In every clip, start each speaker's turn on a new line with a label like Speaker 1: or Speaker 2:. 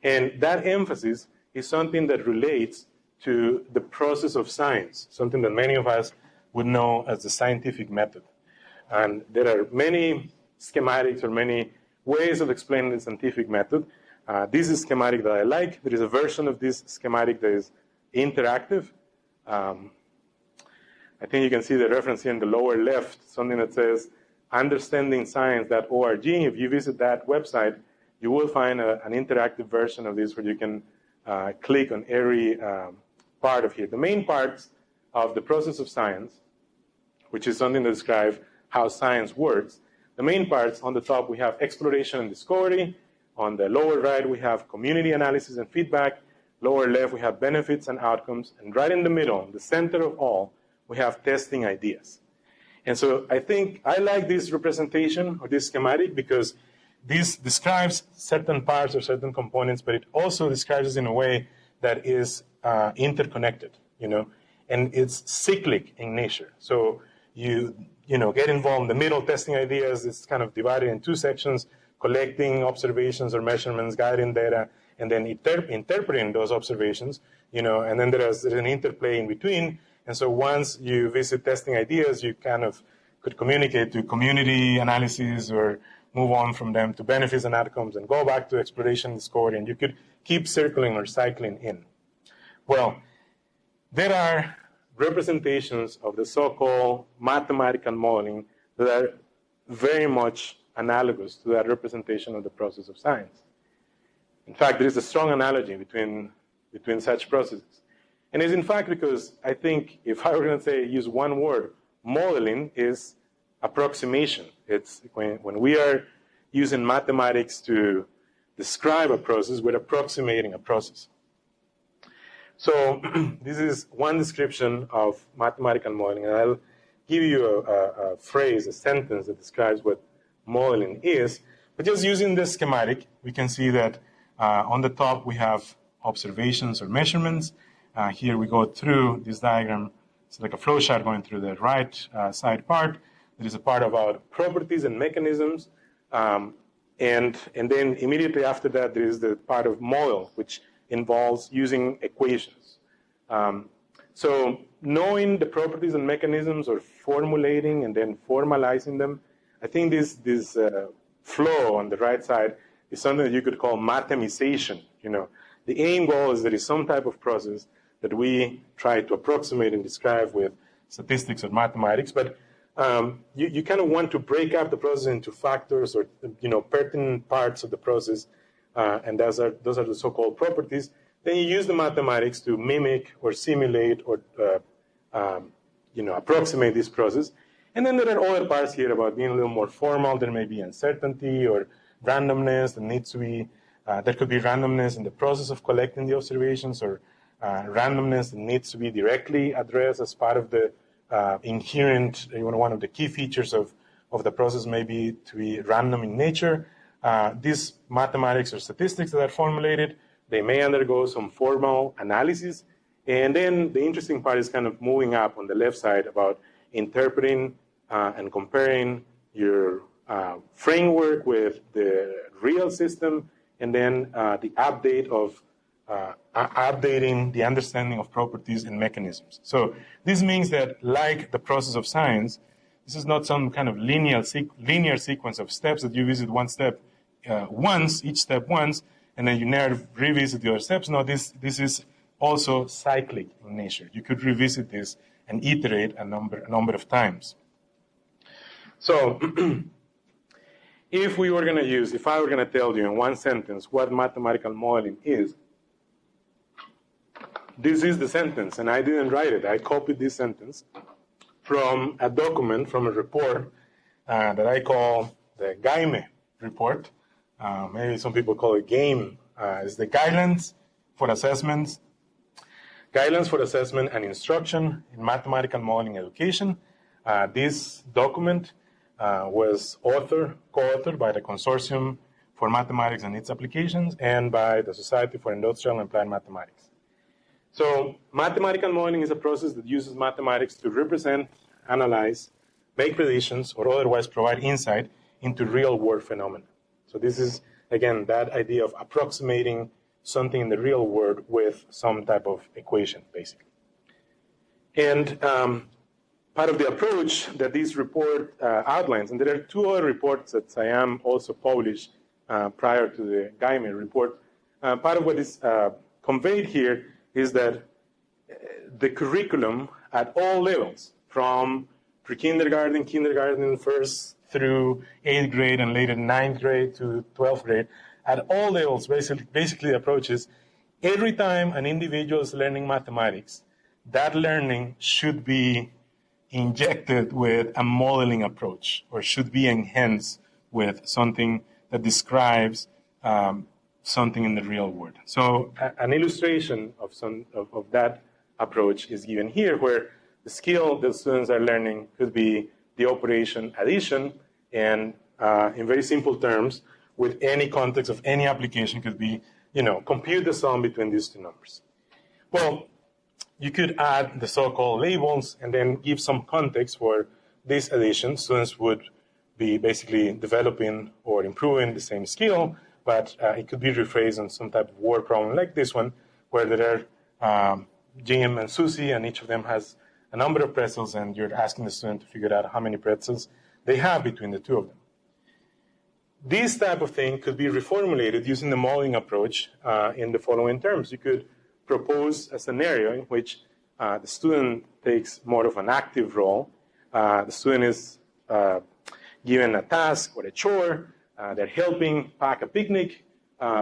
Speaker 1: And that emphasis is something that relates to the process of science, something that many of us would know as the scientific method. And there are many schematics or many ways of explaining the scientific method. This is a schematic that I like. There is a version of this schematic that is interactive. I think you can see the reference here in the lower left, something that says understandingscience.org. If you visit that website, you will find an interactive version of this where you can click on every part of here. The main parts of the process of science, which is something that describes how science works. The main parts, on the top, we have exploration and discovery. On the lower right, we have community analysis and feedback. Lower left, we have benefits and outcomes. And right in the middle, the center of all, we have testing ideas. And so I think I like this representation or this schematic because this describes certain parts or certain components, but it also describes it in a way that is interconnected, and it's cyclic in nature. So you get involved in the middle, testing ideas. It's kind of divided in two sections: collecting observations or measurements, gathering data, and then interpreting those observations. And then there's an interplay in between. And so once you visit testing ideas, you kind of could communicate to community analysis or move on from them to benefits and outcomes and go back to exploration and discovery, and you could keep circling or cycling in. Well, there are representations of the so-called mathematical modeling that are very much analogous to that representation of the process of science. In fact, there is a strong analogy between such processes. And it's in fact because I think if I were going to use one word, modeling is approximation. It's when we are using mathematics to describe a process, we're approximating a process. So this is one description of mathematical modeling, and I'll give you a phrase, a sentence that describes what modeling is. But just using this schematic, we can see that on the top we have observations or measurements. Here we go through this diagram. It's like a flow chart going through the right side part. There is a part about properties and mechanisms. And then immediately after that, there is the part of model, which involves using equations. So knowing the properties and mechanisms or formulating and then formalizing them, I think this flow on the right side is something that you could call mathemization. The aim goal is there is some type of process that we try to approximate and describe with statistics or mathematics, but you kind of want to break up the process into factors or pertinent parts of the process, and those are the so-called properties. Then you use the mathematics to mimic or simulate or approximate this process. And then there are other parts here about being a little more formal. There may be uncertainty or randomness that needs to be. There could be randomness in the process of collecting the observations, or randomness that needs to be directly addressed as part of the inherent, one of the key features of the process may be to be random in nature. These mathematics or statistics that are formulated, they may undergo some formal analysis. And then the interesting part is kind of moving up on the left side about interpreting and comparing your framework with the real system, and then the update of updating the understanding of properties and mechanisms. So this means that, like the process of science, this is not some kind of linear sequence of steps that you visit one step each step once, and then you never revisit the other steps. No, this is also cyclic in nature. You could revisit this and iterate a number of times. So if I were going to tell you in one sentence what mathematical modeling is, this is the sentence, and I didn't write it. I copied this sentence from a document, from a report that I call the GAIME report. Maybe some people call it GAME. It's the Guidelines for Assessment and Instruction in Mathematical Modeling Education. This document was co-authored by the Consortium for Mathematics and its Applications and by the Society for Industrial and Applied Mathematics. So mathematical modeling is a process that uses mathematics to represent, analyze, make predictions, or otherwise provide insight into real-world phenomena. So this is, again, that idea of approximating something in the real world with some type of equation, basically. And part of the approach that this report outlines, and there are two other reports that SIAM also published prior to the Guymer report, part of what is conveyed here is that the curriculum at all levels, from pre-kindergarten, kindergarten, first through 8th grade, and later 9th grade to 12th grade, at all levels basically approaches every time an individual is learning mathematics, that learning should be injected with a modeling approach, or should be enhanced with something that describes something in the real world. So an illustration of that approach is given here, where the skill that students are learning could be the operation addition, and in very simple terms, with any context of any application, could be, compute the sum between these two numbers. Well, you could add the so-called labels and then give some context for this addition. Students would be basically developing or improving the same skill, but it could be rephrased on some type of word problem like this one, where there are Jim and Susie, and each of them has a number of pretzels, and you're asking the student to figure out how many pretzels they have between the two of them. This type of thing could be reformulated using the modeling approach in the following terms. You could propose a scenario in which the student takes more of an active role. The student is given a task or a chore. They're helping pack a picnic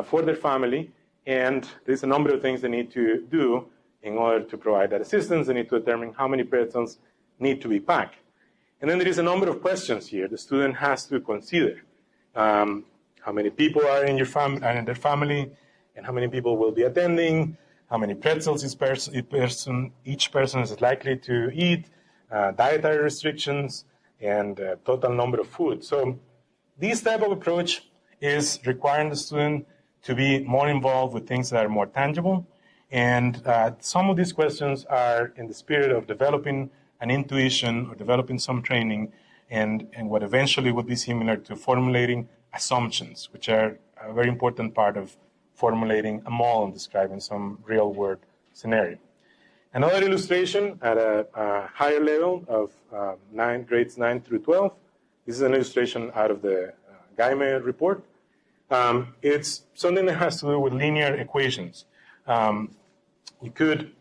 Speaker 1: for their family, and there's a number of things they need to do in order to provide that assistance. They need to determine how many pretzels need to be packed. And then there is a number of questions here the student has to consider. How many people are in their family, and how many people will be attending, how many pretzels each person is likely to eat, dietary restrictions, and total number of food. So this type of approach is requiring the student to be more involved with things that are more tangible. And some of these questions are in the spirit of developing an intuition or developing some training, and what eventually would be similar to formulating assumptions, which are a very important part of formulating a model and describing some real-world scenario. Another illustration at a higher level of grades 9 through 12. This is an illustration out of the Guymer report. It's something that has to do with linear equations. You could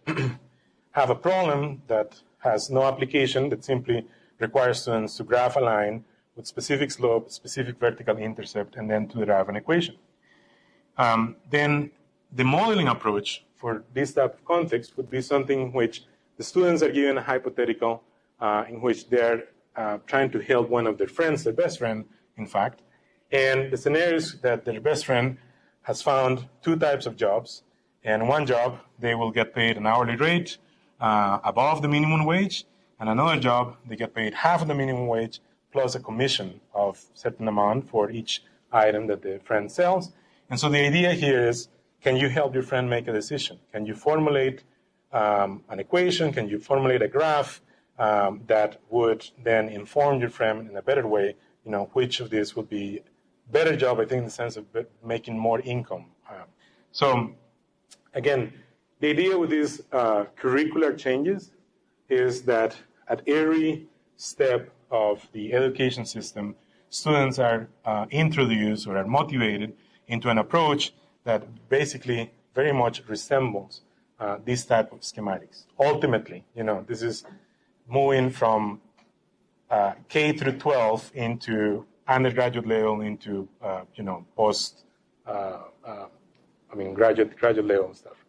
Speaker 1: have a problem that has no application, that simply requires students to graph a line with specific slope, specific vertical intercept, and then to derive an equation. Then the modeling approach for this type of context would be something in which the students are given a hypothetical in which they're trying to help one of their friends, their best friend, in fact. And the scenario is that their best friend has found two types of jobs. And one job, they will get paid an hourly rate above the minimum wage. And another job, they get paid half of the minimum wage plus a commission of a certain amount for each item that the friend sells. And so the idea here is, can you help your friend make a decision? Can you formulate an equation? Can you formulate a graph that would then inform your friend in a better way, which of these would be a better job, I think, in the sense of making more income. So again, the idea with these curricular changes is that at every step of the education system, students are introduced or are motivated into an approach that basically very much resembles this type of schematics. Ultimately, this is moving from K through 12 into undergraduate level, into graduate level and stuff.